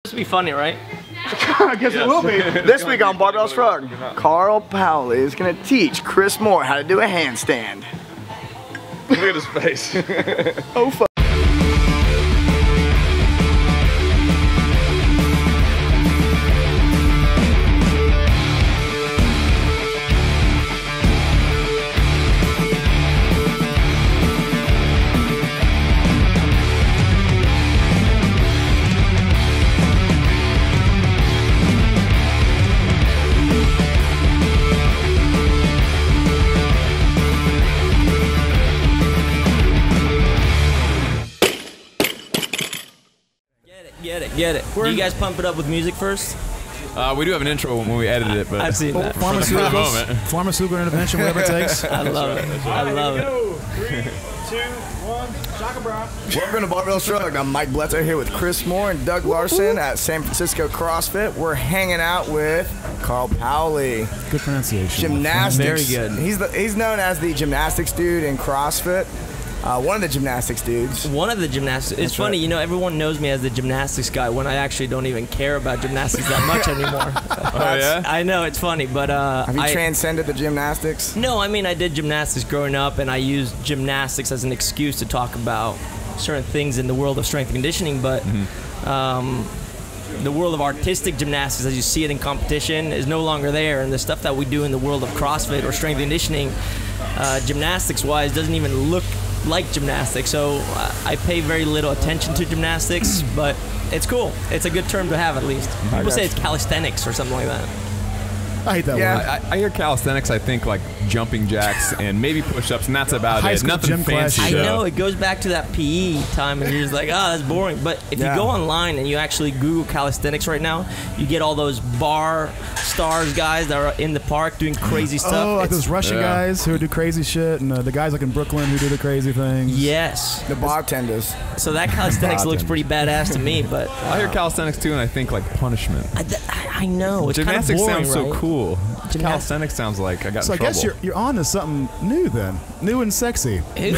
This will be funny, right? I guess it will be. This week on Barbell Shrug, Carl Paoli is going to teach Chris Moore how to do a handstand. Look at his face. Oh, fuck. Get it. Do you guys pump it up with music first? We do have an intro when we edited it, but I've seen that. Pharmaceutical intervention, whatever it takes. I love it. I love it. 3, 2, 1, Shaka Bra. Welcome to Barbell Shrug. I'm Mike Bledsoe here with Chris Moore and Doug Larson at San Francisco CrossFit. We're hanging out with Carl Paoli. Good pronunciation. Gymnastics. Very good. He's known as the gymnastics dude in CrossFit. One of the gymnastics dudes. One of the gymnastics. It's funny, you know, everyone knows me as the gymnastics guy when I actually don't even care about gymnastics that much anymore. Oh, yeah? I know, it's funny, but have you transcended the gymnastics? No, I mean, I did gymnastics growing up, and I used gymnastics as an excuse to talk about certain things in the world of strength and conditioning, but the world of artistic gymnastics, as you see it in competition, is no longer there, and the stuff that we do in the world of CrossFit or strength and conditioning, gymnastics-wise, doesn't even look like gymnastics, so I pay very little attention to gymnastics, but it's cool. It's a good term to have, at least. People say it's calisthenics or something like that. I hate that word. I hear calisthenics, I think like jumping jacks and maybe push-ups, and that's about High it. school Nothing gym class fancy. I know, it goes back to that PE time, and you're just like, oh, that's boring. But if you go online and you actually Google calisthenics right now, you get all those bar stars guys that are in the park doing crazy stuff. Oh, like those Russian guys who do crazy shit, and the guys like in Brooklyn who do the crazy things. Yes. The bartenders. So that calisthenics looks pretty badass to me, but I hear calisthenics too, and I think like punishment. I know. It's Gymnastics kind of boring, sounds so right? cool. Calisthenics sounds like I got So in I guess trouble. you're on to something new then, new and sexy. It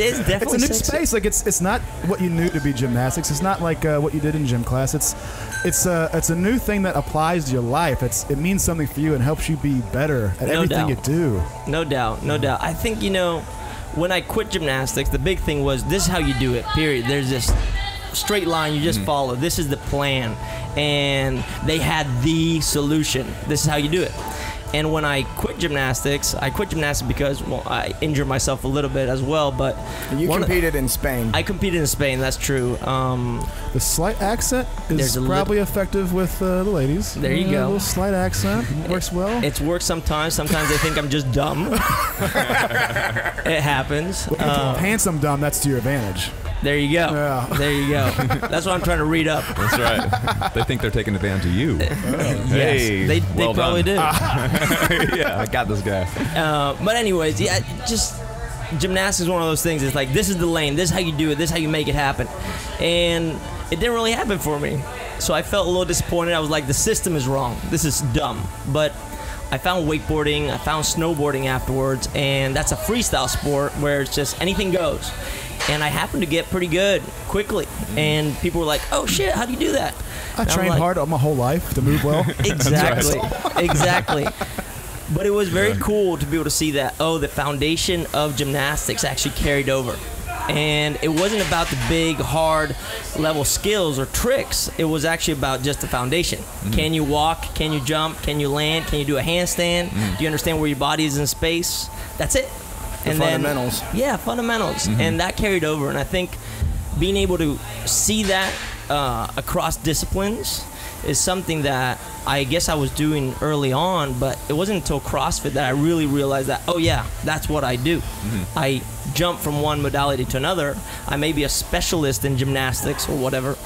is definitely It's a new sexy. space. Like it's not what you knew to be gymnastics. It's not like what you did in gym class. It's a new thing that applies to your life. It means something for you and helps you be better at everything you do. No doubt, no doubt. I think, you know, when I quit gymnastics, the big thing was this is how you do it, period. There's this straight line you just follow. This is the plan. And they had the solution. This is how you do it. And when I quit gymnastics because, well, I injured myself a little bit as well, but... You competed in Spain. I competed in Spain, that's true. The slight accent is probably effective with the ladies. There you go. A little slight accent works well. It's worked sometimes. Sometimes they think I'm just dumb. It happens. Handsome dumb, that's to your advantage. There you go. Yeah. There you go. That's what I'm trying to read up. That's right. They think they're taking advantage of you. Yes, they well probably do. Yeah, I got this guy. But anyways, yeah, just gymnastics is one of those things. It's like, this is the lane. This is how you do it. This is how you make it happen. And it didn't really happen for me. So I felt a little disappointed. I was like, the system is wrong. This is dumb. But I found wakeboarding. I found snowboarding afterwards. And that's a freestyle sport where it's just anything goes. And I happened to get pretty good quickly. And people were like, oh, shit, how do you do that? I trained hard my whole life to move well. Exactly. Exactly. But it was very cool to be able to see that, oh, the foundation of gymnastics actually carried over. And it wasn't about the big, hard level skills or tricks. It was actually about just the foundation. Can you walk? Can you jump? Can you land? Can you do a handstand? Do you understand where your body is in space? That's it. The fundamentals. Yeah, fundamentals. And that carried over. And I think being able to see that across disciplines is something that I guess I was doing early on, but it wasn't until CrossFit that I really realized that, oh yeah, that's what I do. I jump from one modality to another. I may be a specialist in gymnastics or whatever,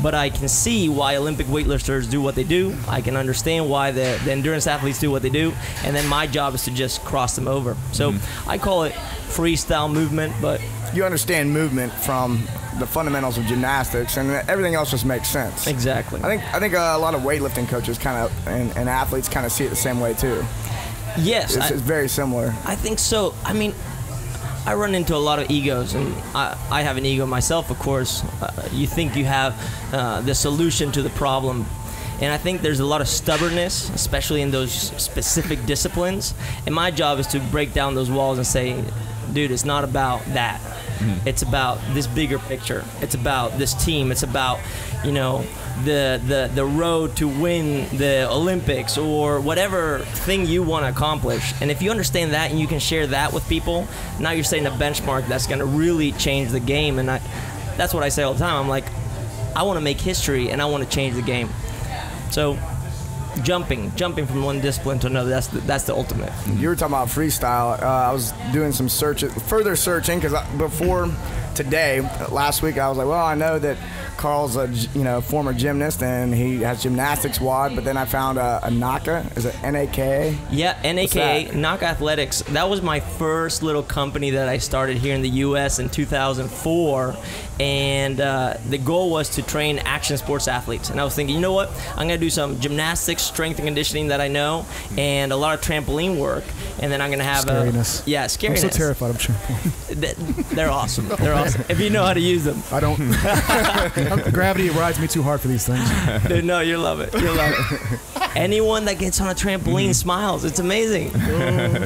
but I can see why Olympic weightlifters do what they do. I can understand why the endurance athletes do what they do, and then my job is to just cross them over. So I call it freestyle movement, but... You understand movement from the fundamentals of gymnastics, and everything else just makes sense. Exactly. I think a lot of weightlifting coaches kind of and athletes kind of see it the same way too. Yes, It's very similar. I think so. I mean, I run into a lot of egos, and I have an ego myself, of course. You think you have the solution to the problem. And I think there's a lot of stubbornness, especially in those specific disciplines. And my job is to break down those walls and say, dude, it's not about that. It's about this bigger picture. It's about this team. It's about, you know, the road to win the Olympics or whatever thing you want to accomplish. And if you understand that and you can share that with people, now you're setting a benchmark that's going to really change the game. And that's what I say all the time. I'm like, I want to make history and I want to change the game. So jumping from one discipline to another, that's the ultimate. You were talking about freestyle. I was doing some further searching, because before today, last week, I was like, well, I know that Carl's a former gymnast and he has gymnastics WOD, but then I found a NAKA. Is it NAKA? Yeah, NAKA, NAKA Athletics. That was my first little company that I started here in the U.S. in 2004, and the goal was to train action sports athletes. And I was thinking, you know what? I'm going to do some gymnastics, strength and conditioning that I know, and a lot of trampoline work, and then I'm going to have scariness. Scariness. I'm so terrified of trampoline. They're awesome. They're awesome. If you know how to use them. I don't. Gravity rides me too hard for these things. Dude, no, you'll love it. You'll love it. Anyone that gets on a trampoline smiles. It's amazing.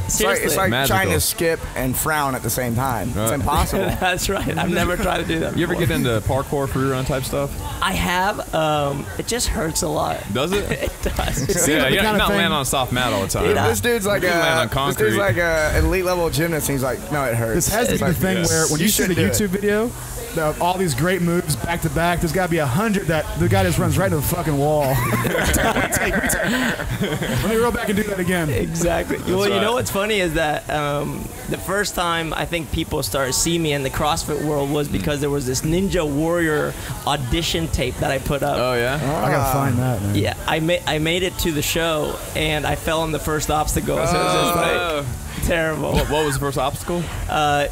Seriously. It's like trying to skip and frown at the same time. It's impossible. That's right. I've never tried to do that. You ever get into parkour, free run type stuff? I have. It just hurts a lot. Does it? It does. Yeah, you're not landing on soft mat all the time. This dude's like a elite level gymnast, and he's like, no, it hurts. This has to be the thing where when you see the YouTube video, all these great moves back to back, there's got to be 100 that the guy just runs right into the fucking wall. Let me roll back and do that again. Exactly. Well, right. You know what's funny is that the first time I think people started seeing me in the CrossFit world was because there was this Ninja Warrior audition tape that I put up. Oh yeah. I gotta find that, man. Yeah, I made it to the show and I fell on the first obstacle. So it was just like terrible. What was the first obstacle?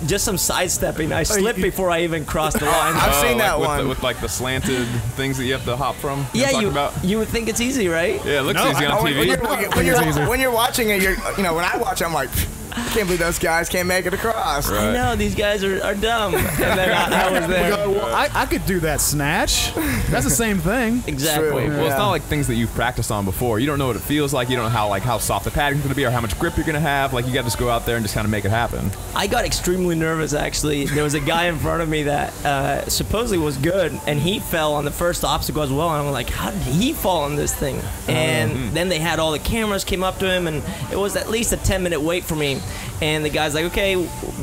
Just some sidestepping. I slipped before I even crossed the line. I've seen that one with like the slanted things that you have to hop from. Yeah, you would think it's easy, right? Yeah, it looks easy on TV. When you're watching it, when I watch, I'm like, I can't believe those guys can't make it across. Right. I know, these guys are dumb. And then I was there. Well, I could do that snatch. That's the same thing. Exactly. Well, it's not like things that you've practiced on before. You don't know what it feels like. You don't know how soft the padding's going to be or how much grip you're going to have. Like, you got to just go out there and just kind of make it happen. I got extremely nervous, actually. There was a guy in front of me that supposedly was good, and he fell on the first obstacle as well. And I'm like, how did he fall on this thing? And then they had all the cameras came up to him, and it was at least a 10-minute wait for me. And the guy's like, okay,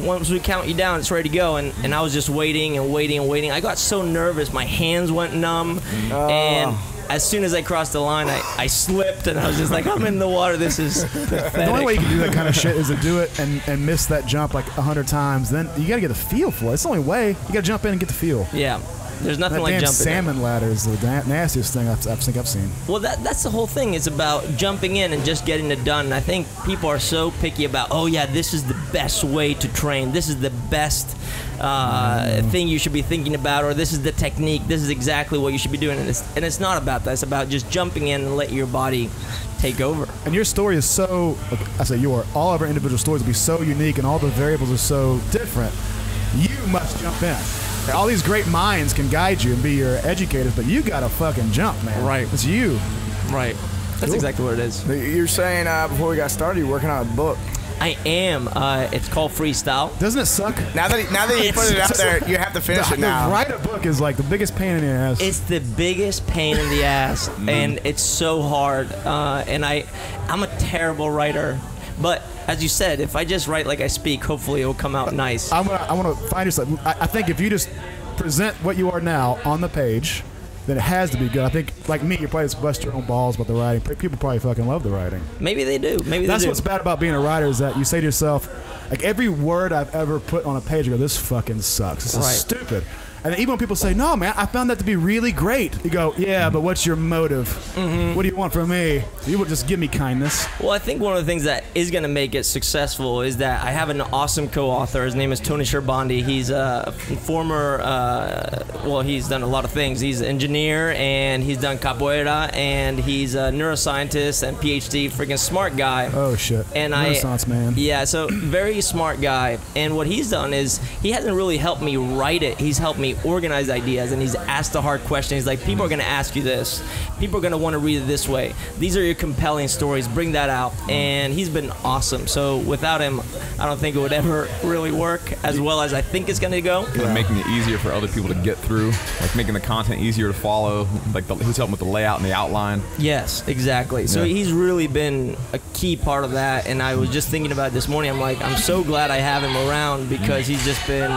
once we count you down, it's ready to go. And I was just waiting and waiting and waiting. I got so nervous. My hands went numb. And as soon as I crossed the line, I slipped. And I was just like, I'm in the water. This is pathetic. The only way you can do that kind of shit is to do it and miss that jump like 100 times. Then you got to get the feel for it. It's the only way. You got to jump in and get the feel. Yeah. There's nothing that like damn jumping. Salmon ladder is the nastiest thing I think I've seen. Well, that's the whole thing. It's about jumping in and just getting it done. And I think people are so picky about, oh yeah, this is the best way to train. This is the best thing you should be thinking about, or this is the technique. This is exactly what you should be doing. And it's not about that. It's about just jumping in and let your body take over. And your story is so, I say all of our individual stories will be so unique and all the variables are so different. You must jump in. All these great minds can guide you and be your educators, but you gotta fucking jump, man. Right. It's you. Right. That's exactly what it is. You're saying before we got started, you're working on a book. I am. It's called Freestyle. Doesn't it suck? Now that you put it out there, you have to finish it now. To write a book is like the biggest pain in the ass. It's the biggest pain in the ass, and it's so hard. And I'm a terrible writer. But as you said, if I just write like I speak, hopefully it will come out nice. I want to find yourself. I think if you just present what you are now on the page, then it has to be good. I think, like me, you probably just bust your own balls about the writing. People probably fucking love the writing. Maybe they do. That's what's bad about being a writer is that you say to yourself, like every word I've ever put on a page, I go, this fucking sucks. This is stupid. And then even when people say, no, man, I found that to be really great, you go, yeah, but what's your motive? What do you want from me? You would just give me kindness. Well, I think one of the things that is going to make it successful is that I have an awesome co-author. His name is Tony Sherbandi. He's a former, well, he's done a lot of things. He's an engineer, and he's done capoeira, and he's a neuroscientist and PhD, freaking smart guy. Oh, shit. And Renaissance man. Yeah, so very smart guy. And what he's done is he hasn't really helped me write it. He's helped me organize ideas, and he's asked the hard questions. He's like, people are going to ask you this. People are going to want to read it this way. These are your compelling stories. Bring that out. And he's been awesome. So without him, I don't think it would ever really work as well as I think it's going to go. Kind of making it easier for other people to get through, like making the content easier to follow. Like he's helping with the layout and the outline. Yes, exactly. So he's really been a key part of that. And I was just thinking about it this morning. I'm like, I'm so glad I have him around because he's just been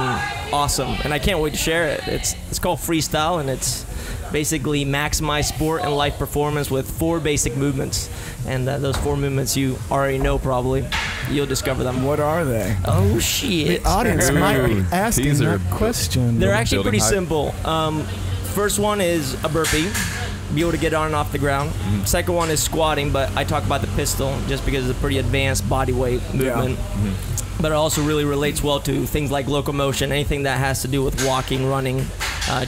awesome. And I can't wait to share it. It's called Freestyle, and it's basically maximize sport and life performance with 4 basic movements. And those 4 movements you already know probably. You'll discover them. What are they? Oh, shit. The audience might be asking Teaser. that question. They're actually pretty Building simple. First one is a burpee. Be able to get on and off the ground. Second one is squatting, but I talk about the pistol just because it's a pretty advanced body weight movement. But it also really relates well to things like locomotion, anything that has to do with walking, running,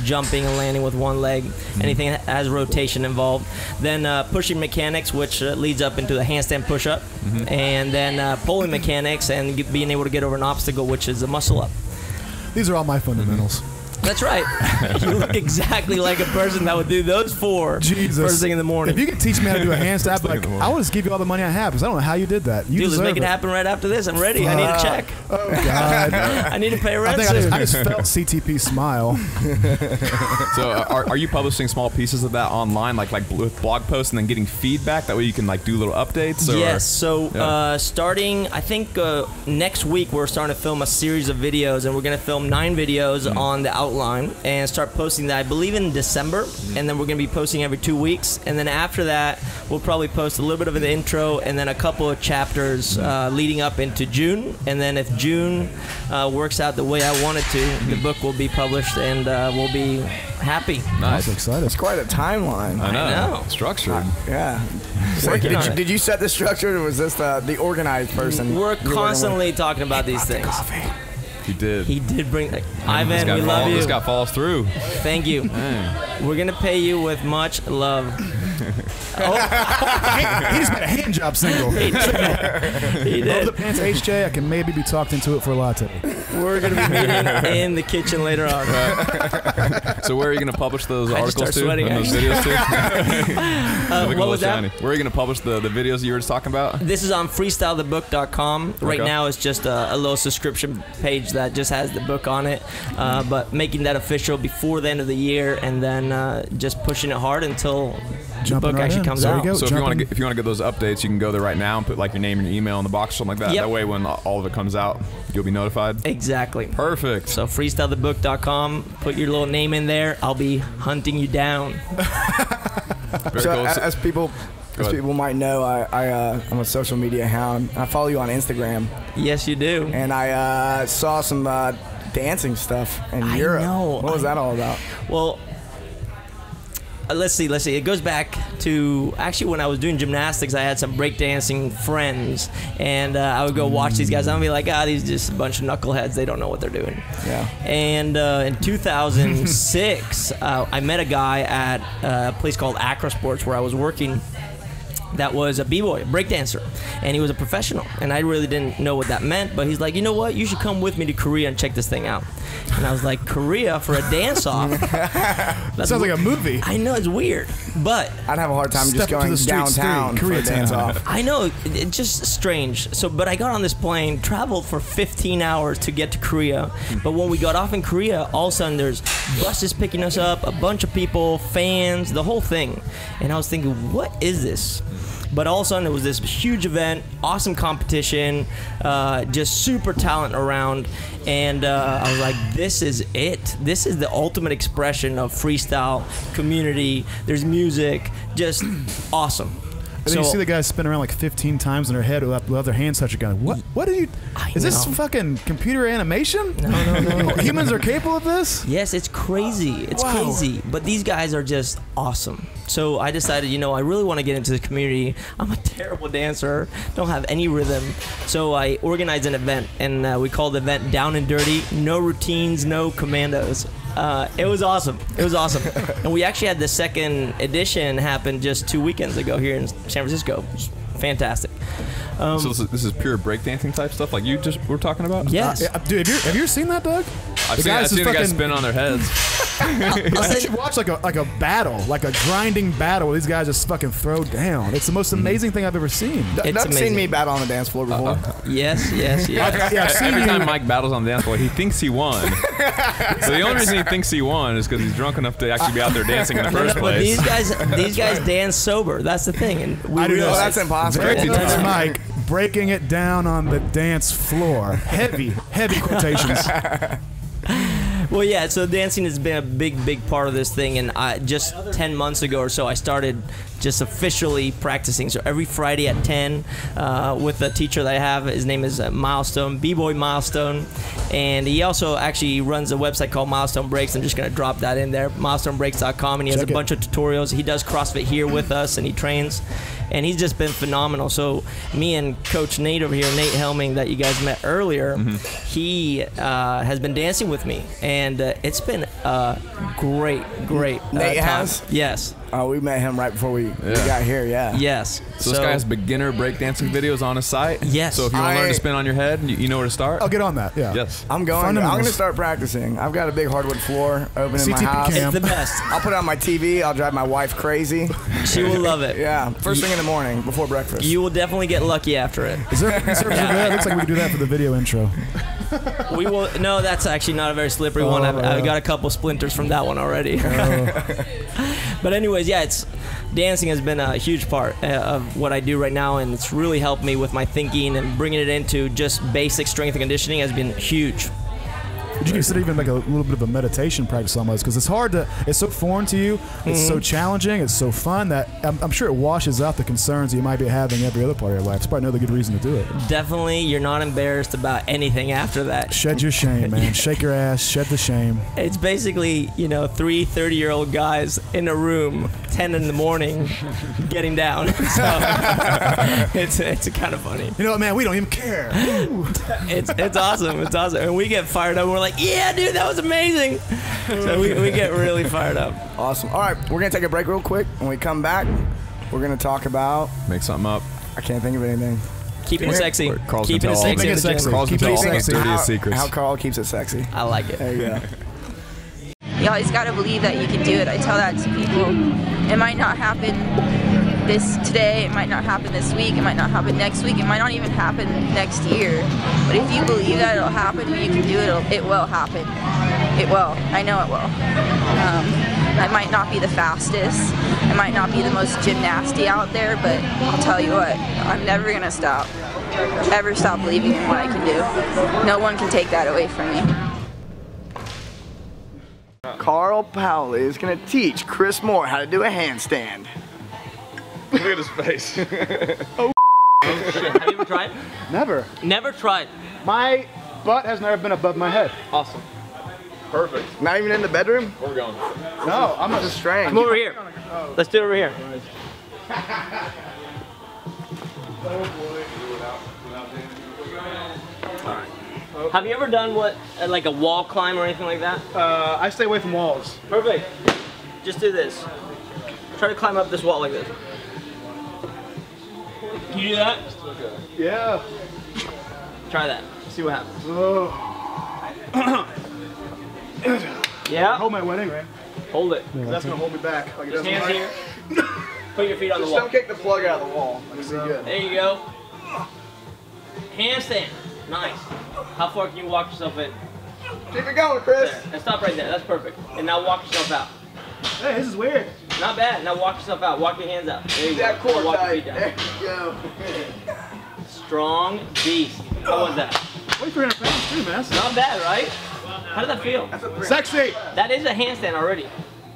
jumping and landing with one leg, anything that has rotation involved. Then pushing mechanics, which leads up into the handstand push-up. And then pulling mechanics and being able to get over an obstacle, which is a muscle-up. These are all my fundamentals. That's right. You look exactly like a person that would do those 4 first thing in the morning. If you could teach me how to do a handstand, like, I would just give you all the money I have because I don't know how you did that. You Dude, let's make it it happen right after this. I'm ready. I need a check. Oh, God. I need to pay rent I soon. just felt CTP smile. So are you publishing small pieces of that online, like with blog posts, and then getting feedback? That way you can like do little updates? Or? Yes. So starting, I think next week we're starting to film a series of videos, and we're going to film 9 videos on the outline and start posting that, I believe, in December. And then we're going to be posting every 2 weeks. And then after that, we'll probably post a little bit of an intro and then a couple of chapters leading up into June. And then if June works out the way I want it to, the book will be published, and we'll be happy. Nice. I'm excited. It's quite a timeline. I know. know. Structured. Yeah. Working on it. Did you set the structure, or was this the organized person? We're constantly talking about these things. He did. He did bring that. Ivan, we love you. This guy falls through. Thank you. Man. We're going to pay you with much love. He just made a hand job single. He Over did. the pants HJ, I can maybe be talked into it for a latte. We're going to be meeting in the kitchen later on. So where are you going to publish those I just articles start to? sweating, And those videos to? What was that? Shiny. Where are you going to publish the videos you were just talking about? This is on freestylethebook.com. Right Okay. now it's just a little subscription page that just has the book on it. But making that official before the end of the year, and then just pushing it hard until the book actually comes There you out. go. So if you want to get those updates, you can go there right now and put like your name and your email in the box or something like that. Yep. That way when all of it comes out, you'll be notified. Exactly. Perfect. So freestylethebook.com, put your little name in there. I'll be hunting you down. Very So cool. as people might know, I'm a social media hound. I follow you on Instagram, Yes, you do. and I saw some dancing stuff in I Europe. know. What was that all about? Well, let's see. It goes back to actually when I was doing gymnastics. I had some breakdancing friends, and I would go watch these guys. I'd be like, these are just a bunch of knuckleheads. They don't know what they're doing. Yeah. And in 2006, I met a guy at a place called Acro Sports where I was working. That was a b-boy, a breakdancer, and he was a professional, and I really didn't know what that meant, but he's like, you know what, you should come with me to Korea and check this thing out. And I was like, Korea for a dance-off? That sounds like a movie. I know, it's weird, but I'd have a hard time Step just to going the street, downtown for a Koreatown. dance off. I know, it's just strange. So, but I got on this plane, traveled for 15 hours to get to Korea, but when we got off in Korea, all of a sudden there's buses picking us up, a bunch of people, fans, the whole thing. And I was thinking, what is this? But all of a sudden, it was this huge event, awesome competition, just super talent around. And I was like, this is it. This is the ultimate expression of freestyle community. There's music, just awesome. And then you see the guys spin around like 15 times in their head with their hands touching gun. What are you? Is this fucking computer animation? No. Humans are capable of this? Yes, it's crazy. It's crazy. But these guys are just awesome. So I decided, I really want to get into the community. I'm a terrible dancer, don't have any rhythm. So I organized an event, and we called the event Down and Dirty. No routines, no commandos. It was awesome. It was awesome. And we actually had the second edition happen just 2 weekends ago here in San Francisco. It was fantastic. So this is pure breakdancing type stuff, like you just were talking about. Yes, dude. Have you ever seen that, Doug? I've seen the guys spin on their heads. I should watch like a battle, like a grinding battle where these guys just fucking throw down. It's the most amazing thing I've ever seen. Doug's seen me battle on the dance floor before. Yes. Every time Mike battles on the dance floor, he thinks he won. So the only reason he thinks he won is because he's drunk enough to actually be out there dancing in the first place. But these guys dance sober. That's the thing, and we realize that's impossible. That's Mike breaking it down on the dance floor. Heavy quotations. Well, yeah, so dancing has been a big part of this thing, and just 10 months ago or so, I started just officially practicing. So every Friday at 10 with a teacher that I have. His name is Milestone, B-Boy Milestone, and he also actually runs a website called Milestone Breaks. I'm just going to drop that in there, milestonebreaks.com, and he has a bunch of tutorials. He does CrossFit here with us, and he trains, and he's just been phenomenal. So me and Coach Nate over here, Nate Helming, that you guys met earlier, he has been dancing with me, and it's been a great Nate time. has? Yes. Oh, we met him right before we got here, yeah. Yes. So this guy has beginner breakdancing videos on his site? Yes. So if you want to learn to spin on your head, you know where to start? I'll get on that, yeah. Yes. I'm going to start practicing. I've got a big hardwood floor open in my house. It's the best. I'll put it on my TV. I'll drive my wife crazy. She will love it. Yeah, first thing in the morning before breakfast. You will definitely get lucky after it. Is there it looks like we could do that for the video intro. We will. No, that's actually not a very slippery one. I've got a couple splinters from that one already. But anyways, yeah, dancing has been a huge part of what I do right now, and it's really helped me with my thinking, and bringing it into just basic strength and conditioning has been huge. Would you consider even like a little bit of a meditation practice almost? Because it's so foreign to you, it's so challenging, it's so fun that I'm sure it washes out the concerns you might be having every other part of your life. It's probably another good reason to do it. Definitely, you're not embarrassed about anything after that. Shed your shame, man. Shake your ass, shed the shame. It's basically, 3 30-year-old guys in a room, 10 in the morning, getting down. So it's kind of funny. You know what, man? We don't even care. It's awesome. It's awesome. And we get fired up. And we're like, yeah, dude, that was amazing. So we get really fired up. Awesome. All right, we're going to take a break real quick. When we come back, we're going to talk about... Make something up. I can't think of anything. Keeping it sexy. Keeping it sexy. Carl's been telling all the dirtiest secrets. How Carl keeps it sexy. I like it. There you go. You always got to believe that you can do it. I tell that to people. It might not happen today, it might not happen this week, it might not happen next week, it might not even happen next year. But if you believe that it'll happen, you can do it, it will happen. It will. I know it will. I might not be the fastest, I might not be the most gymnasty out there, but I'll tell you what, I'm never going to stop. Ever stop believing in what I can do. No one can take that away from me. Carl Paoli is going to teach Chris Moore how to do a handstand. Look at his face. Oh shit. Have you ever tried? Never. Never tried. My butt has never been above my head. Awesome. Perfect. Not even in the bedroom? Where we going? No, I'm not. This is strange. Come over here. Let's do it over here. Have you ever done like a wall climb or anything like that? I stay away from walls. Perfect. Just do this. Try to climb up this wall like this. Can you do that? Yeah. Try that. See what happens. Oh. Yeah? Hold my wedding ring. Hold it. That's gonna hold me back. Like it Just doesn't hands like. here. Put your feet on the Just wall. don't kick the plug out of the wall. That'd be good. There you go. Handstand. Nice. How far can you walk yourself in? Keep it going, Chris. There. And stop right there. That's perfect. And now walk yourself out. Hey, this is weird. Not bad. Now walk yourself out. Walk your hands out. There you That go. core Walk your tight. feet down. There you go. Strong beast. How was that? Wait for 300 pounds too, man. Not bad, right? How did that feel? Sexy. That is a handstand already.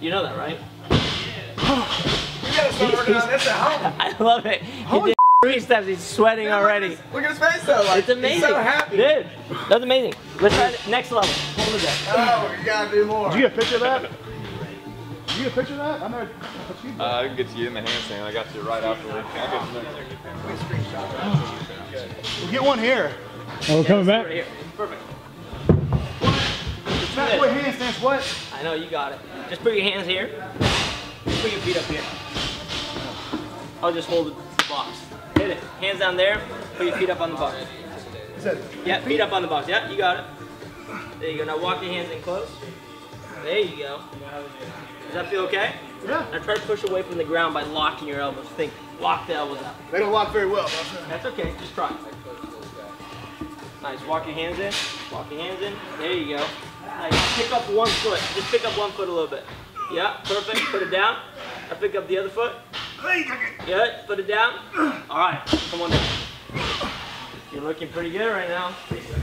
You know that, right? You gotta start working I love it. He did 3 steps. He's sweating already. Look at his face though. Like, It's amazing. He's so happy. Dude, that's amazing. Let's try the next level. Hold it there. Oh, you gotta do more. Did you get a picture of that? Did you get a picture of that? I'm not. I can get you in the handstand. I got you right afterwards. We'll get one here. Oh, we're coming back? Right here. Perfect. Snatch, wait, handstands, what? I know, you got it. Just put your hands here. Put your feet up here. I'll just hold the box. Hit it. Hands down there. Put your feet up on the box. Yeah, feet up on the box. Yeah, you got it. There you go. Now walk your hands in close. There you go. Does that feel okay? Yeah. Now try to push away from the ground by locking your elbows. Think, lock the elbows out. They don't lock very well. That's okay. Just try. Nice. Walk your hands in. Walk your hands in. There you go. Nice. Pick up one foot. Just pick up one foot a little bit. Yeah, perfect. Put it down. Now pick up the other foot. Good. Put it down. All right. Come on down. You're looking pretty good right now.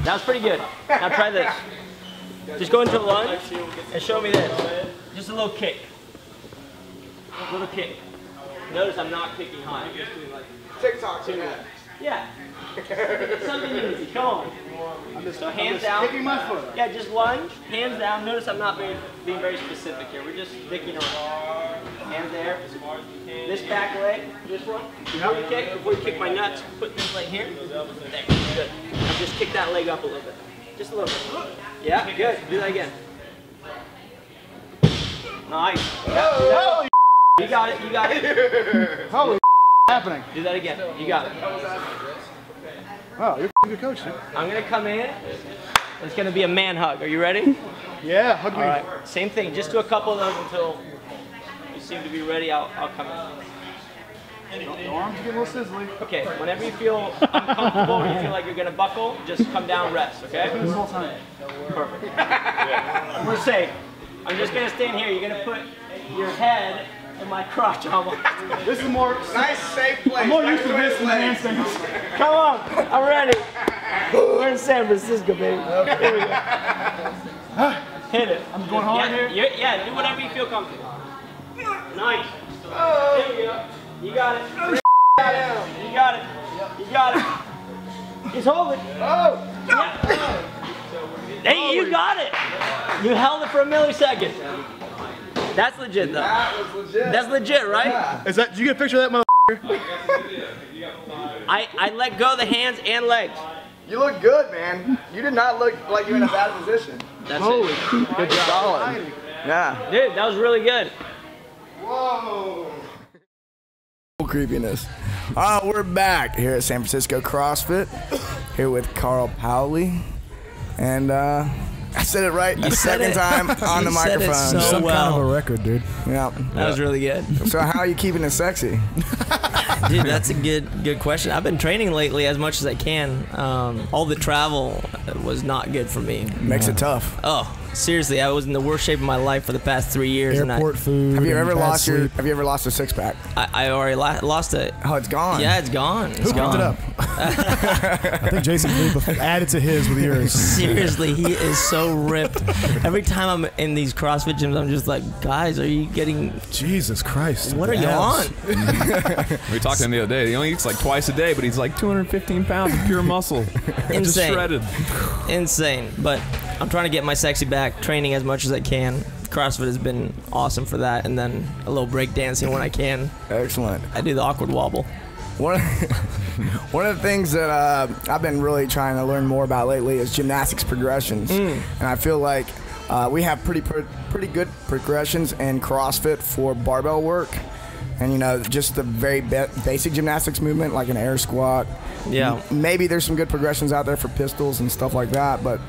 That was pretty good. Now try this. Just go into a lunge and show me this. Just a little kick. A little kick. Notice I'm not kicking high. I'm just doing like TikTok. yeah. Something easy. Come on. So hands down. Kicking my foot. Yeah, just lunge. Hands down. Notice I'm not being very specific here. We're just sticking around. Hands there. This back leg. This one. Before you kick my nuts, put this leg here. There. Good. Now just kick that leg up a little bit. Just a little bit. Yeah, good. Do that again. Nice. Yeah, you got it. You got it. Holy happening. Do that again. You got it. Wow, you're a good coach, dude. I'm gonna come in. It's gonna be a man hug. Are you ready? Yeah, hug me. All right. Same thing. Just do a couple of those until you seem to be ready. I'll come in. The arms get a little sizzly. Okay. Whenever you feel uncomfortable or you feel like you're gonna buckle, just come down, rest. Okay? This whole time. Perfect. We're safe. I'm just gonna stand here. You're gonna put your head in my crotch almost. This is more. Nice, safe place. I'm more used to this than handstands. Come on. I'm ready. We're in San Francisco, baby. Here we go. Hit it. I'm going hard here. Yeah, do whatever you feel comfortable. Nice. There we go. You got it. You got it. You got it. Just hold it. Oh! Yeah. Hey, you got it. You held it for a millisecond. That's legit, though. That was legit. That's legit, right? Yeah. Is that? Did you get a picture of that motherfucker? I let go of the hands and legs. You look good, man. You did not look like you're in a bad position. That's Holy it. Good job. Solid. Yeah. Dude, that was really good. Whoa. Creepiness. We're back here at San Francisco CrossFit, here with Carl Paoli, and I said it right the second time on the said it microphone. so Some well. kind of a record, dude. Yeah. That was really good. So how are you keeping it sexy? Dude, that's a good question. I've been training lately as much as I can. All the travel was not good for me. Makes it tough. Oh, seriously, I was in the worst shape of my life for the past 3 years. Airport food. Have you and ever bad lost sleep. Have you ever lost a six pack? I already lost it. Oh, it's gone. Yeah, it's gone. It's Who picked gone. it up? I think Jason Lee added to his with yours. Seriously, he is so ripped. Every time I'm in these CrossFit gyms, I'm just like, guys, are you getting... Jesus Christ. What are you Abs. on? We talked to him the other day. He only eats like twice a day, but he's like 215 pounds of pure muscle. Just Insane. shredded. Insane. But I'm trying to get my sexy back, training as much as I can. CrossFit has been awesome for that, and then a little break dancing when I can. Excellent. I do the awkward wobble. One of the things that I've been really trying to learn more about lately is gymnastics progressions, and I feel like we have pretty good progressions in CrossFit for barbell work, and you know, just the very basic gymnastics movement like an air squat. Yeah. Maybe there's some good progressions out there for pistols and stuff like that, but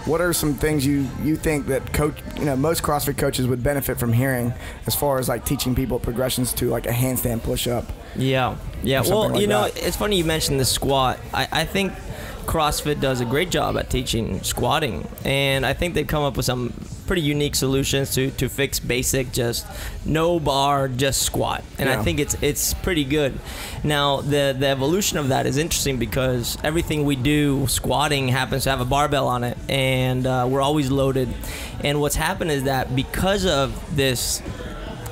what are some things you think that most CrossFit coaches would benefit from hearing as far as like teaching people progressions to like a handstand push-up? Yeah. something Well, like you know, that. it's funny you mentioned the squat. I think CrossFit does a great job at teaching squatting, and I think they've come up with some pretty unique solutions to fix basic, just no bar, just squat. And Yeah. I think it's pretty good. Now, the evolution of that is interesting because everything we do squatting happens to have a barbell on it, and we're always loaded. And what's happened is that because of this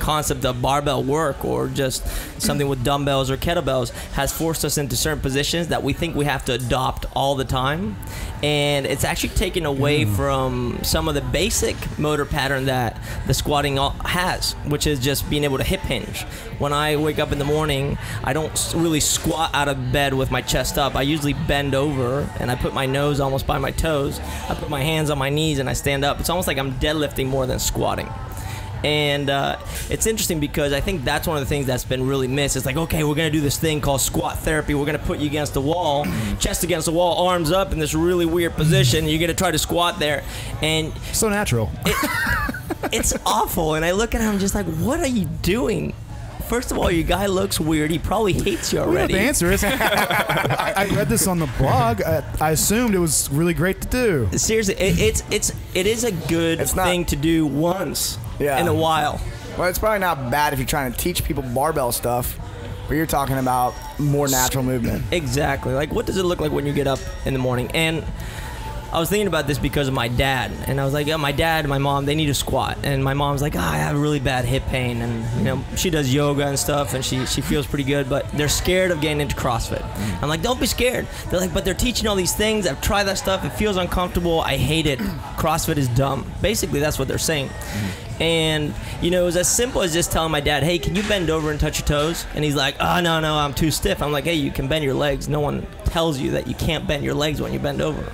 concept of barbell work or just something with dumbbells or kettlebells has forced us into certain positions that we think we have to adopt all the time, and it's actually taken away from some of the basic motor pattern that the squatting has, which is just being able to hip hinge. When I wake up in the morning, I don't really squat out of bed with my chest up. I usually bend over and I put my nose almost by my toes. I put my hands on my knees and I stand up. It's almost like I'm deadlifting more than squatting. And it's interesting because I think that's one of the things that's been really missed. It's like, okay, we're going to do this thing called squat therapy. We're going to put you against the wall, chest against the wall, arms up in this really weird position. You're going to try to squat there. And so natural. It's awful. And I look at him just like, what are you doing? First of all, your guy looks weird. He probably hates you already. Well, the answer is, I read this on the blog. I assumed it was really great to do. Seriously, it is a good thing to do once in a while. Well, it's probably not bad if you're trying to teach people barbell stuff, but you're talking about more natural movement. Exactly. Like, what does it look like when you get up in the morning? And I was thinking about this because of my dad, and I was like, yeah, my dad and my mom, they need to squat, and my mom's like, I have really bad hip pain, and you know, she does yoga and stuff, and she feels pretty good, but they're scared of getting into CrossFit. I'm like, don't be scared. They're like, but they're teaching all these things. I've tried that stuff. It feels uncomfortable. I hate it. CrossFit is dumb. Basically, that's what they're saying. And you know, it was as simple as just telling my dad, hey, can you bend over and touch your toes? And he's like, oh, no, I'm too stiff. I'm like, hey, you can bend your legs. No one tells you that you can't bend your legs when you bend over.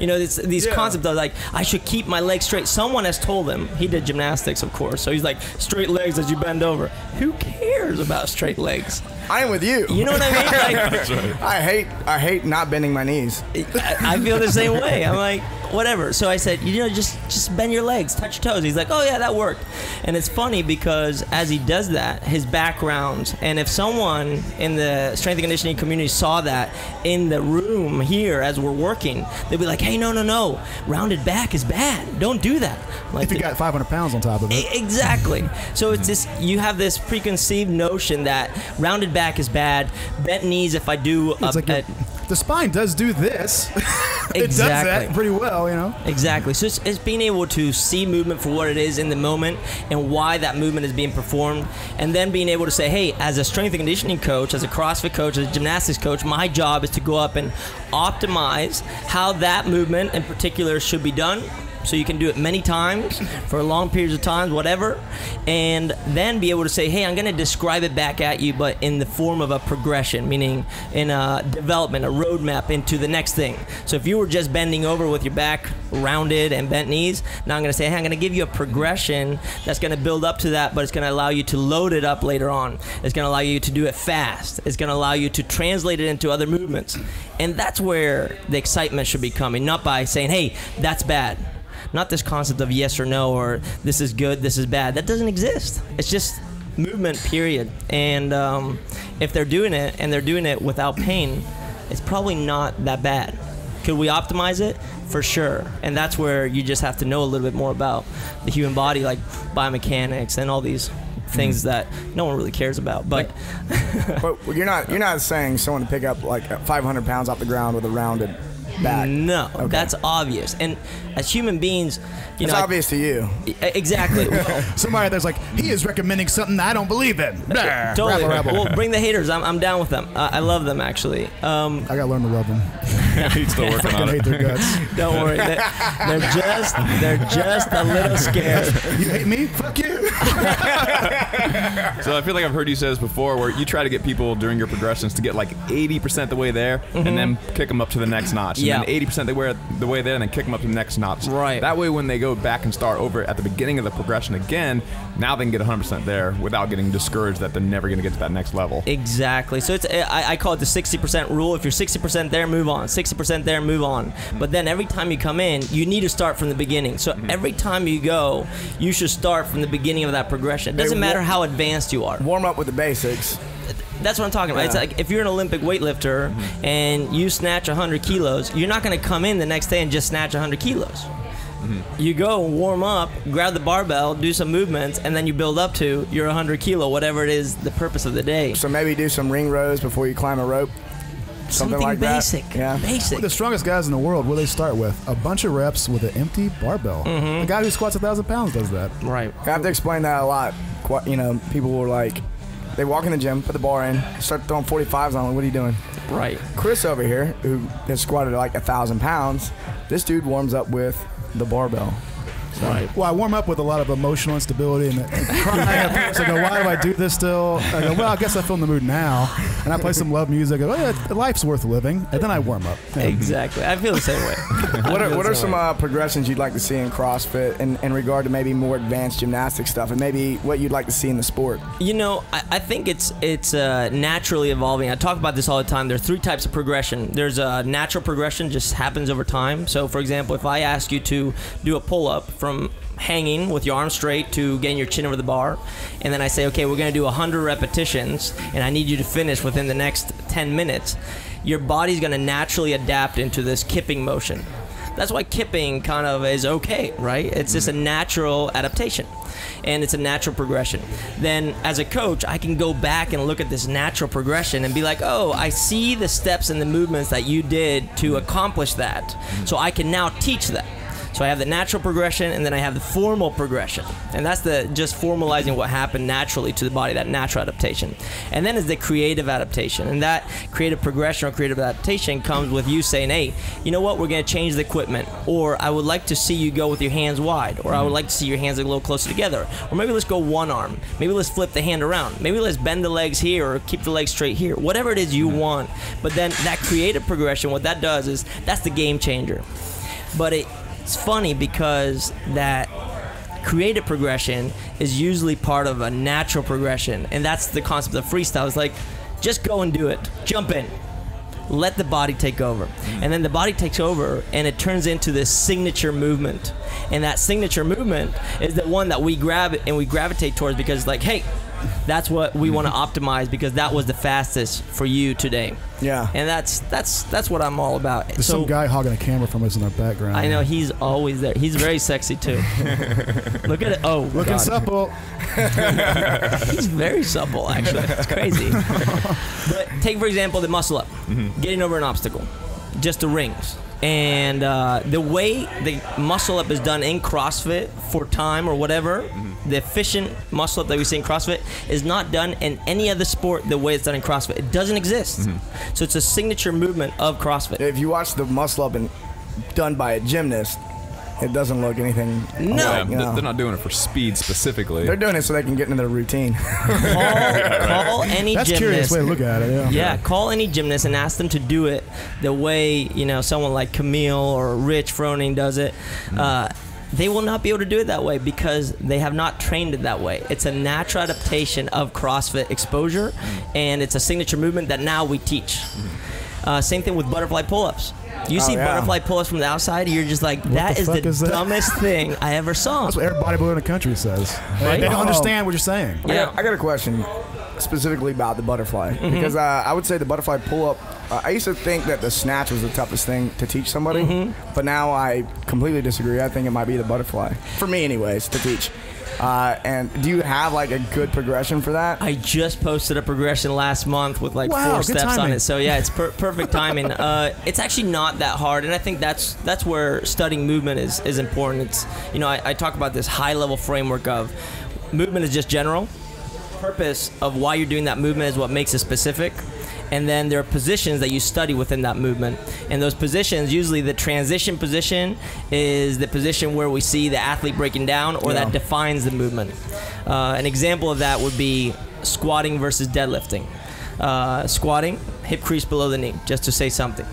You know, these concepts of like, I should keep my legs straight. Someone has told him. He did gymnastics, of course. So he's like, straight legs as you bend over. Who cares about straight legs? I am with you. You know what I mean? Like, That's right. I hate not bending my knees. I feel the same way. I'm like, whatever. So I said, you know, just bend your legs, touch your toes. He's like, oh yeah, that worked. And it's funny because as he does that, his background, and if someone in the strength and conditioning community saw that in the room here as we're working, they'd be like, hey, no, rounded back is bad. Don't do that. Like, If you got 500 pounds on top of it. Exactly. So it's this, you have this preconceived notion that rounded back is bad, bent knees if I do It's like the spine does do this. It does that pretty well, you know. Exactly. So it's being able to see movement for what it is in the moment and why that movement is being performed, and then being able to say, hey, as a strength and conditioning coach, as a CrossFit coach, as a gymnastics coach, my job is to go up and optimize how that movement in particular should be done. So you can do it many times for long periods of time, whatever, and then be able to say, hey, I'm going to describe it back at you, but in the form of a progression, meaning in a development, a roadmap into the next thing. So if you were just bending over with your back rounded and bent knees, now I'm going to say, hey, I'm going to give you a progression that's going to build up to that, but it's going to allow you to load it up later on. It's going to allow you to do it fast. It's going to allow you to translate it into other movements. And that's where the excitement should be coming, not by saying, hey, that's bad. Not this concept of yes or no, or this is good, this is bad. That doesn't exist. It's just movement, period. And if they're doing it, and they're doing it without pain, it's probably not that bad. Could we optimize it? For sure. And that's where you just have to know a little bit more about the human body, like biomechanics and all these things that no one really cares about. But but you're not saying someone to pick up like 500 pounds off the ground with a rounded back. No, okay. That's obvious. And as human beings, it's obvious to you. Exactly. Well, somebody that's like, he is recommending something I don't believe in. Totally. Well, bring the haters. I'm down with them. I love them, actually. I gotta learn to love them. He's still working on it. I hate their guts. Don't worry. They're just a little scared. You hate me? Fuck you. So I feel like I've heard you say this before, where you try to get people during your progressions to get like 80% the way there, and then kick them up to the next notch. And then 80% the way there, and then kick them up to the next notch. Right. That way, when they go back and start over at the beginning of the progression again, now they can get 100% there without getting discouraged that they're never going to get to that next level. Exactly. So it's I call it the 60% rule. If you're 60% there, move on. 60% there, move on. But then every time you come in, you need to start from the beginning. So every time you go, you should start from the beginning of that progression. It doesn't matter how advanced you are. Warm up with the basics. That's what I'm talking about. Yeah. It's like if you're an Olympic weightlifter and you snatch 100 kilos, you're not going to come in the next day and just snatch 100 kilos. You go warm up, grab the barbell, do some movements, and then you build up to your 100 kilo, whatever it is, the purpose of the day. So maybe do some ring rows before you climb a rope. Something like basic. That. Yeah. Basic. The strongest guys in the world, what do they start with? A bunch of reps with an empty barbell. The guy who squats 1,000 pounds does that. Right. I have to explain that a lot. people were like, they walk in the gym, put the bar in, start throwing 45s on. What are you doing? Right. Chris over here, who has squatted like 1,000 pounds, this dude warms up with the barbell. Right. Well, I warm up with a lot of emotional instability and crying at first. I go, why do I do this still? I go, well, I guess I feel in the mood now. And I play some love music. I go, yeah, life's worth living. And then I warm up. Yeah. Exactly. I feel the same way. What are some progressions you'd like to see in CrossFit in regard to maybe more advanced gymnastic stuff, and maybe what you'd like to see in the sport? I think it's naturally evolving. I talk about this all the time. There's 3 types of progression. There's a natural progression, just happens over time. So, for example, if I ask you to do a pull-up from hanging with your arms straight to getting your chin over the bar, and then I say, okay, we're going to do 100 repetitions, and I need you to finish within the next 10 minutes, your body's going to naturally adapt into this kipping motion. That's why kipping kind of is okay, right? It's just a natural adaptation, and it's a natural progression. Then as a coach, I can go back and look at this natural progression and be like, oh, I see the steps and the movements that you did to accomplish that, so I can now teach that. So I have the natural progression, and then I have the formal progression. And that's just formalizing what happened naturally to the body, that natural adaptation. And then is the creative adaptation. And that creative progression or creative adaptation comes with you saying, hey, you know what, we're going to change the equipment. Or I would like to see you go with your hands wide. Or I would like to see your hands a little closer together. Or maybe let's go one arm. Maybe let's flip the hand around. Maybe let's bend the legs here or keep the legs straight here. Whatever it is you want. But then that creative progression, what that does is that's the game changer. But it's funny because that creative progression is usually part of a natural progression, and that's the concept of freestyle. It's like, just go and do it. Jump in. Let the body take over. And then the body takes over, and it turns into this signature movement. And that signature movement is the one that we grab and we gravitate towards because it's like, hey, that's what we want to optimize because that was the fastest for you today. Yeah. And that's what I'm all about. There's some guy hogging a camera from us in our background. I know, he's always there. He's very sexy too. Look at it. Oh, looking supple. He's very supple, actually. It's crazy. But take, for example, the muscle up. Getting over an obstacle. Just the rings. And the way the muscle up is done in CrossFit for time or whatever, the efficient muscle up that we see in CrossFit is not done in any other sport the way it's done in CrossFit. It doesn't exist. So it's a signature movement of CrossFit. If you watch the muscle up done by a gymnast, it doesn't look anything. No. They're not doing it for speed specifically. They're doing it so they can get into their routine. Call any That's gymnast. a curious way to look at it, Yeah, call any gymnast and ask them to do it the way, someone like Camille or Rich Froning does it. They will not be able to do it that way because they have not trained it that way. It's a natural adaptation of CrossFit exposure, and it's a signature movement that now we teach. Same thing with butterfly pull-ups. You see butterfly pull-ups from the outside, you're just like, that is the dumbest thing I ever saw. That's what every bodybuilder in the country says. Right? They don't understand what you're saying. Yeah. I got a question specifically about the butterfly because I would say the butterfly pull-up, I used to think that the snatch was the toughest thing to teach somebody, but now I completely disagree. I think it might be the butterfly, for me anyways, to teach. And do you have like a good progression for that? I just posted a progression last month with like 4 steps on it. So yeah, it's perfect timing. It's actually not that hard, and I think that's where studying movement is important. It's I talk about this high level framework of movement is just general. Purpose of why you're doing that movement is what makes it specific. And then there are positions that you study within that movement. And those positions, usually the transition position is the position where we see the athlete breaking down or that defines the movement. An example of that would be squatting versus deadlifting. Squatting, hip crease below the knee, just to say something.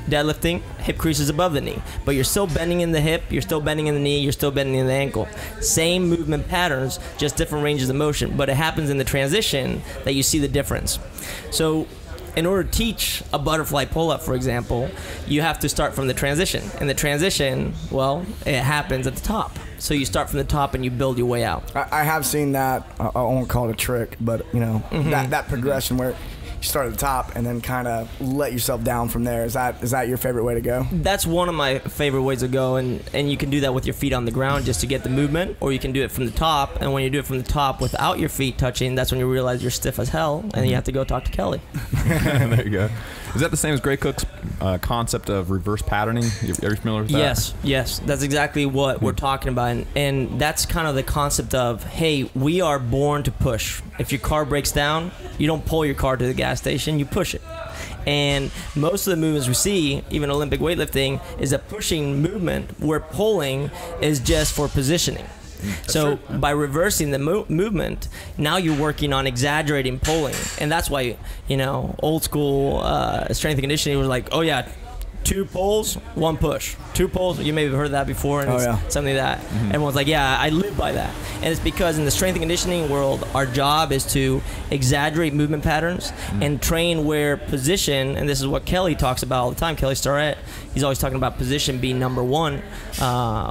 Deadlifting, hip crease is above the knee. But you're still bending in the hip, you're still bending in the knee, you're still bending in the ankle. Same movement patterns, just different ranges of motion. But it happens in the transition that you see the difference. So in order to teach a butterfly pull-up, for example, you have to start from the transition. And the transition, well, it happens at the top. So you start from the top and you build your way out. I have seen that. I won't call it a trick, but that progression where you start at the top and then kind of let yourself down from there. Is that your favorite way to go? That's one of my favorite ways to go, and you can do that with your feet on the ground just to get the movement, or you can do it from the top, and when you do it from the top without your feet touching, that's when you realize you're stiff as hell, and you have to go talk to Kelly. There you go. Is that the same as Gray Cook's concept of reverse patterning? Are you familiar with that? Yes. That's exactly what we're talking about. And that's kind of the concept of, hey, we are born to push. If your car breaks down, you don't pull your car to the gas station, you push it. And most of the movements we see, even Olympic weightlifting, is a pushing movement where pulling is just for positioning. So by reversing the movement, now you're working on exaggerating pulling, and that's why, you know, old school strength and conditioning was like, oh yeah, 2 pulls, 1 push. 2 pulls, you may have heard that before, and it's something that everyone's like, yeah, I live by that. And it's because in the strength and conditioning world, our job is to exaggerate movement patterns and train where position, and this is what Kelly talks about all the time, Kelly Starrett, he's always talking about position being number 1.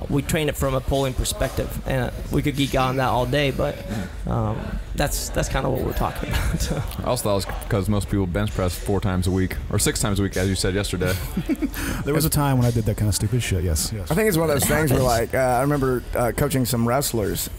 We train it from a pulling perspective, and we could geek out on that all day, but that's kind of what we're talking about. I also thought it was because most people bench press 4 times a week, or 6 times a week, as you said yesterday. There was a time when I did that kind of stupid shit. Yes. I think it's one of those things where, like, I remember coaching some wrestlers,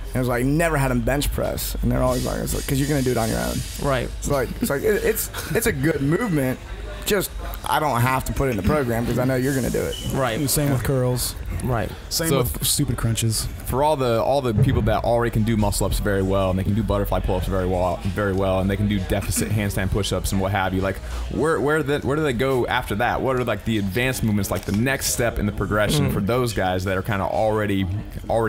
and it was like never had them bench press, and they're always like, it's like, because you're gonna do it on your own. Right. It's a good movement. Just I don't have to put it in the program because I know you're gonna do it. Right. Same with curls. Right. Same with stupid crunches. For all the people that already can do muscle ups very well, and they can do butterfly pull ups very well, and they can do deficit handstand push ups and what have you, like where do they go after that? What are like the advanced movements, like the next step in the progression for those guys that are kind of already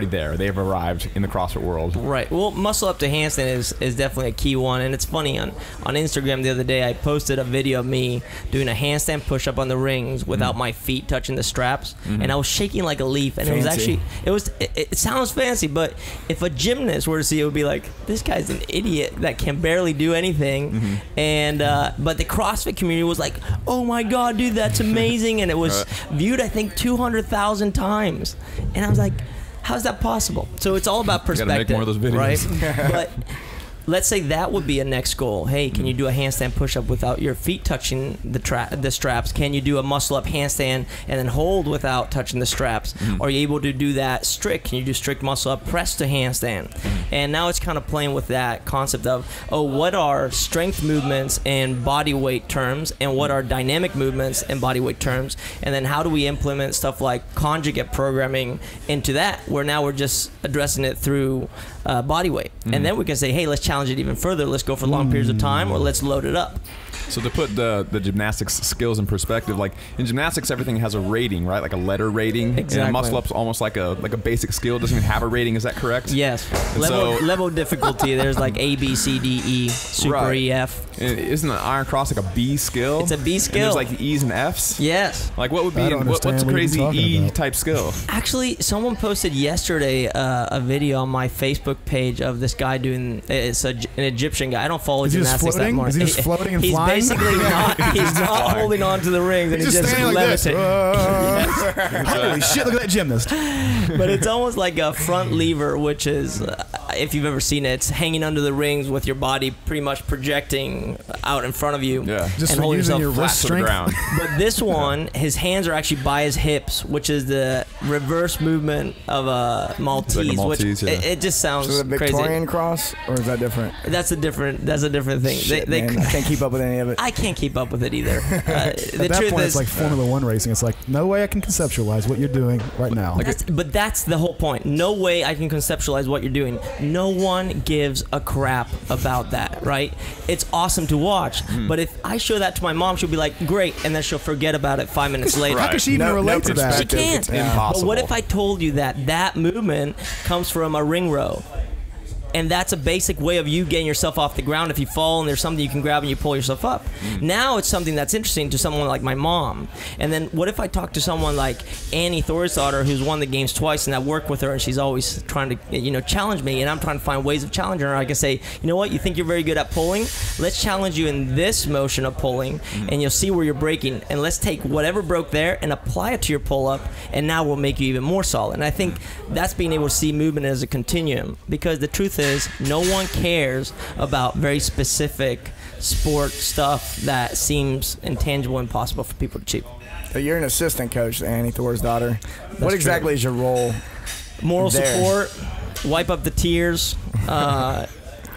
there? They've arrived in the CrossFit world. Right. Well, muscle up to handstand is definitely a key one, and it's funny, on Instagram the other day I posted a video of me doing a handstand push up on the rings without my feet touching the straps, and I was shaking like a leaf, and Fancy. it sounds fancy, but if a gymnast were to see it, would be like, this guy's an idiot that can barely do anything. And but the CrossFit community was like, oh my god, dude, that's amazing, and it was viewed I think 200,000 times, and I was like, how's that possible? So it's all about perspective. Gotta make more of those videos. Right? But let's say that would be a next goal. Hey, can you do a handstand push-up without your feet touching the straps? Can you do a muscle-up handstand and then hold without touching the straps? Are you able to do that strict? Can you do strict muscle-up press to handstand? And now it's kind of playing with that concept of, oh, what are strength movements in body weight terms, and what are dynamic movements in body weight terms? And then how do we implement stuff like conjugate programming into that, where now we're just addressing it through body weight. And then we can say, hey, let's challenge it even further. Let's go for long periods of time, or let's load it up. So to put the gymnastics skills in perspective, like in gymnastics, everything has a rating, right? Like a letter rating. Exactly. And muscle up's almost like a basic skill. It doesn't even have a rating. Is that correct? Yes. Level of difficulty. There's like A, B, C, D, E, Super E, F. And isn't an iron cross like a B skill? It's a B skill. And there's like E's and F's. Yes. Like what would be what's a crazy E type skill? Actually, someone posted yesterday a video on my Facebook page of this guy doing. It's an Egyptian guy. I don't follow gymnastics that much. Is he just floating and he's flying? Basically not. He's not holding on to the rings, and he's just standing like this. levitating. Holy shit! Look at that gymnast. But it's almost like a front lever, which is, if you've ever seen it, it's hanging under the rings with your body pretty much projecting out in front of you. Yeah. Just and holding using yourself your wrist to the strength. ground. But this one, his hands are actually by his hips, which is the reverse movement of a Maltese. Like a Maltese, which yeah. it just sounds So the Victorian crazy. cross, or is that different? That's a different thing. Shit, man, I can't keep up with any of it. I can't keep up with it either. At The that truth point, is, it's like Formula One racing. It's like, no way I can conceptualize what you're doing right now. but that's the whole point. No way I can conceptualize what you're doing. No one gives a crap about that, right? It's awesome to watch, but if I show that to my mom, she'll be like, great, and then she'll forget about it 5 minutes later. How can she even relate to that? She can't. It's impossible. But what if I told you that movement comes from a ring row? And that's a basic way of you getting yourself off the ground. If you fall and there's something you can grab and you pull yourself up. Now it's something that's interesting to someone like my mom. And then what if I talk to someone like Annie Thorisdottir, who's won the games twice, and I work with her, and she's always trying to challenge me, and I'm trying to find ways of challenging her. I can say, you know what, you think you're very good at pulling? Let's challenge you in this motion of pulling, and you'll see where you're breaking. And let's take whatever broke there and apply it to your pull-up, and now we'll make you even more solid. And I think that's being able to see movement as a continuum, because the truth is no one cares about very specific sport stuff that seems intangible and impossible for people to achieve. So you're an assistant coach to Annie Thor's daughter. That's What exactly true. is your role? Moral there? support, wipe up the tears,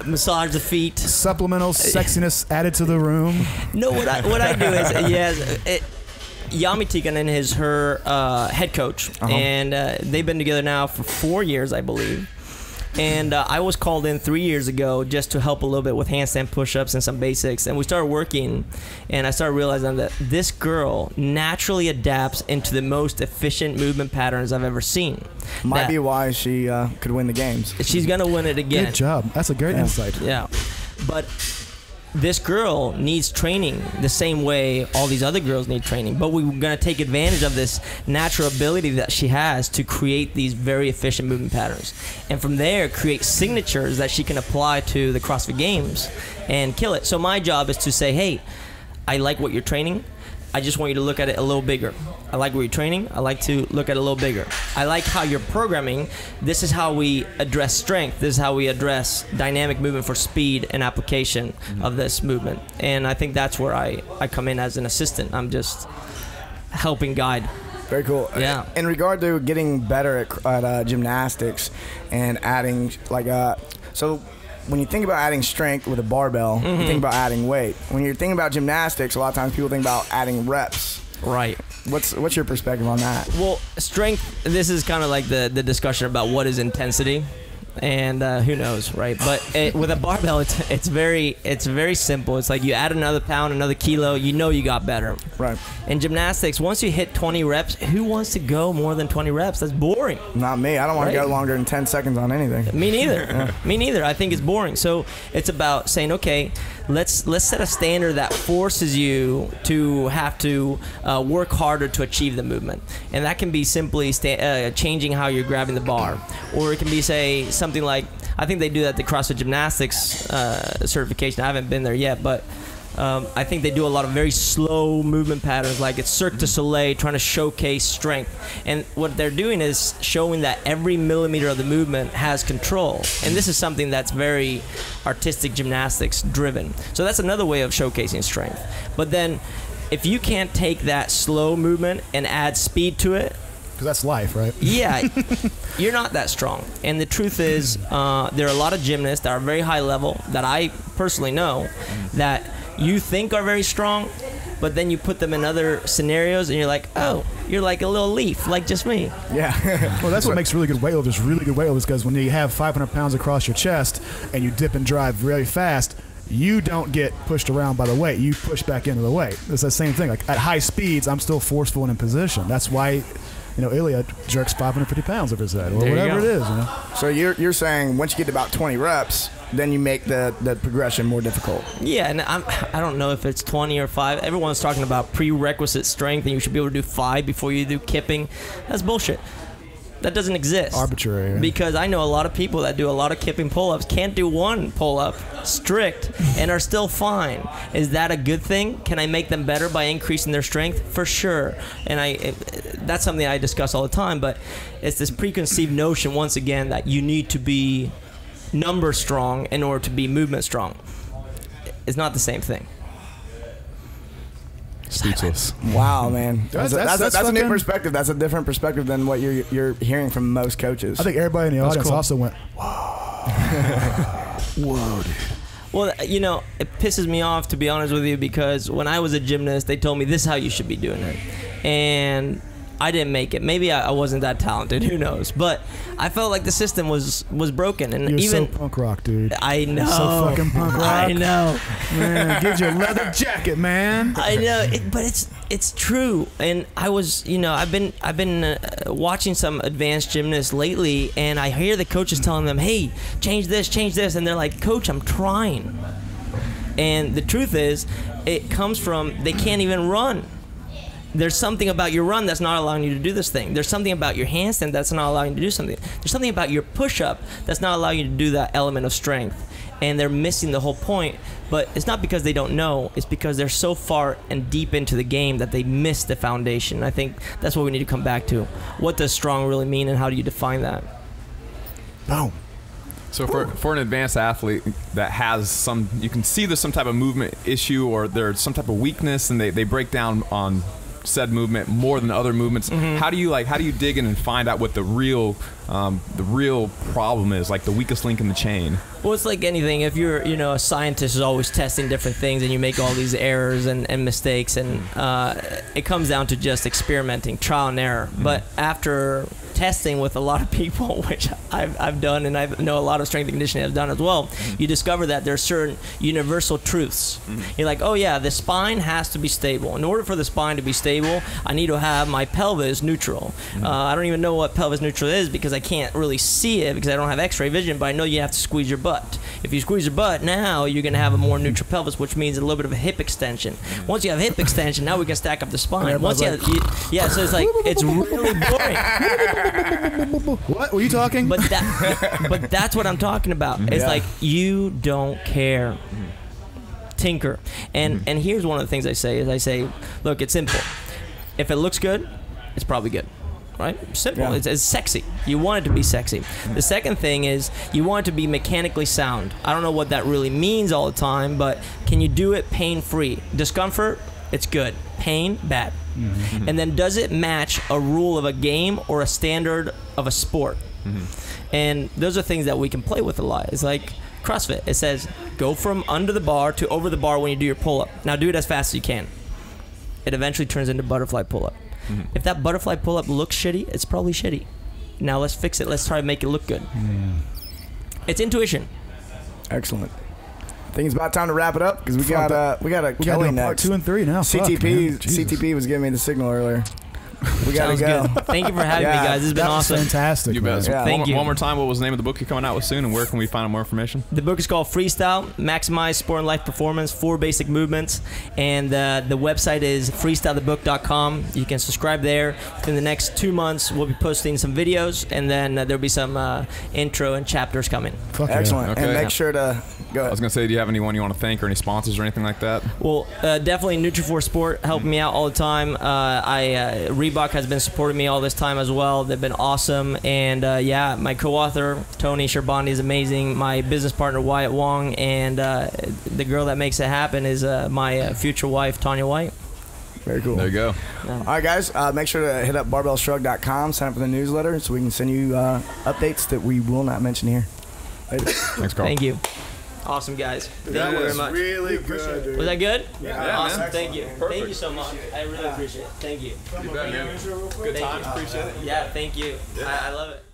massage the feet. Supplemental sexiness added to the room. No, what I do is Yami Tikanen is her head coach, and they've been together now for 4 years, I believe. And I was called in 3 years ago just to help a little bit with handstand push-ups and some basics. And we started working, and I started realizing that this girl naturally adapts into the most efficient movement patterns I've ever seen. Might be why she could win the games. She's going to win it again. Good job. That's a great insight. Yeah. But this girl needs training the same way all these other girls need training, but we're going to take advantage of this natural ability that she has to create these very efficient movement patterns, and from there create signatures that she can apply to the CrossFit Games and kill it. So my job is to say, hey, I like what you're training. I just want you to look at it a little bigger. I like where you're training. I like to look at it a little bigger. I like how you're programming. This is how we address strength. This is how we address dynamic movement for speed and application of this movement. And I think that's where I come in as an assistant. I'm just helping guide. Very cool. Yeah. In regard to getting better at gymnastics and adding, so when you think about adding strength with a barbell, you think about adding weight. When you're thinking about gymnastics, a lot of times people think about adding reps. Right. What's your perspective on that? Well, strength, this is kind of like the discussion about what is intensity. And who knows, right? But with a barbell, it's very simple. It's like you add another pound, another kilo, you know you got better. Right. In gymnastics, once you hit 20 reps, who wants to go more than 20 reps? That's boring. Not me. I don't want to go longer than 10 seconds on anything. Me neither. Me neither. I think it's boring. So it's about saying, okay, let's set a standard that forces you to have to work harder to achieve the movement, and that can be simply changing how you're grabbing the bar, or it can be something like, I think they do that at the CrossFit Gymnastics certification. I haven't been there yet, but I think they do a lot of very slow movement patterns, like it's Cirque du Soleil, trying to showcase strength. And what they're doing is showing that every millimeter of the movement has control. And this is something that's very artistic gymnastics driven. So that's another way of showcasing strength. But then if you can't take that slow movement and add speed to it, because that's life, right? yeah, you're not that strong. And the truth is, there are a lot of gymnasts that are very high level that I personally know that you think are very strong, but then you put them in other scenarios and you're like, oh, you're like a little leaf, like just me. Yeah. Well, that's what makes really good weightlifters really good weightlifters, because when you have 500 pounds across your chest and you dip and drive really fast, you don't get pushed around by the weight. You push back into the weight. It's the same thing. Like at high speeds, I'm still forceful and in position. That's why, Ilya jerks 550 pounds over his head, or whatever it is. So you're saying once you get to about 20 reps, then you make the progression more difficult. Yeah, and I don't know if it's 20 or 5. Everyone's talking about prerequisite strength, and you should be able to do 5 before you do kipping. That's bullshit. That doesn't exist. Arbitrary. Yeah. Because I know a lot of people that do a lot of kipping pull-ups can't do one pull-up strict and are still fine. Is that a good thing? Can I make them better by increasing their strength? For sure. And that's something I discuss all the time, but it's this preconceived notion, once again, that you need to be number strong in order to be movement strong. It's not the same thing. Speechless. Wow, man. That's a new fucking perspective. That's a different perspective than what you're hearing from most coaches. I think everybody in the audience cool. also went, whoa, dude. Well, it pisses me off, to be honest with you, because when I was a gymnast, they told me this is how you should be doing it. And I didn't make it. Maybe I wasn't that talented. Who knows? But I felt like the system was broken. And You're even so punk rock, dude. I know. So fucking punk rock. I know. Man, get your leather jacket, man. I know. But it's true. And I was, I've been watching some advanced gymnasts lately, and I hear the coaches telling them, "Hey, change this," and they're like, "Coach, I'm trying." And the truth is, it comes from they can't even run. There's something about your run that's not allowing you to do this thing. There's something about your handstand that's not allowing you to do something. There's something about your push-up that's not allowing you to do that element of strength. And they're missing the whole point. But it's not because they don't know. It's because they're so far and deep into the game that they miss the foundation. I think that's what we need to come back to. What does strong really mean, and how do you define that? Boom. So for an advanced athlete that has some, you can see there's some type of movement issue or there's some type of weakness, and they break down on said movement more than other movements. How do you dig in and find out what the real problem is, like the weakest link in the chain? Well, it's like anything. If you're, a scientist is always testing different things, and you make all these errors and mistakes, and it comes down to just experimenting, trial and error. But after testing with a lot of people, which I've done, and I know a lot of strength and conditioning has done as well, you discover that there's certain universal truths. You're like, oh yeah, the spine has to be stable. In order for the spine to be stable, I need to have my pelvis neutral. I don't even know what pelvis neutral is because I can't really see it because I don't have x-ray vision, but I know you have to squeeze your butt. If you squeeze your butt, now you're going to have a more neutral pelvis, which means a little bit of a hip extension. Once you have hip extension, now we can stack up the spine. Once so it's like, it's really boring. What were you talking? But that's what I'm talking about. It's like, you don't care. Tinker. And here's one of the things I say, look, it's simple. If it looks good, it's probably good. Right? Simple. Yeah. It's sexy. You want it to be sexy. The second thing is you want it to be mechanically sound. I don't know what that really means all the time, but can you do it pain-free? Discomfort, it's good. Pain, bad. And then does it match a rule of a game or a standard of a sport? And those are things that we can play with a lot. It's like CrossFit. It says go from under the bar to over the bar when you do your pull-up. Now do it as fast as you can. It eventually turns into butterfly pull-up. If that butterfly pull-up looks shitty, it's probably shitty. Now let's fix it. Let's try to make it look good. It's intuition. Excellent. I think it's about time to wrap it up because we got a Kelly next. Part 2 and 3 now. CTP was giving me the signal earlier. We gotta go. Good. Thank you for having me, guys. This has been awesome. Fantastic. You bet. Yeah. Thank you. One more time, what was the name of the book you're coming out with soon, and where can we find out more information? The book is called Freestyle: Maximize Sport and Life Performance, 4 Basic Movements, and the website is freestylethebook.com. You can subscribe there. Within the next 2 months, we'll be posting some videos, and then there'll be some intro and chapters coming. Excellent. Okay. And make sure to go ahead. I was gonna say, do you have anyone you want to thank or any sponsors or anything like that? Well, definitely Nutriforce Sport helping me out all the time. Reebok has been supporting me all this time as well. They've been awesome. And my co-author Tony Sherbandi is amazing. My business partner Wyatt Wong, and the girl that makes it happen is my future wife Tanya White. Very cool. There you go. Yeah. All right, guys. Make sure to hit up barbellshrug.com, sign up for the newsletter so we can send you updates that we will not mention here. Later. Thanks, Carl. Thank you. Awesome, guys. Thank you very much. Really good, dude. Was that good? Yeah, awesome. man. Thank you. Perfect. Thank you so much. I really appreciate it. Thank you. You bet, man. Good times. Appreciate it. Yeah, thank you. I love it.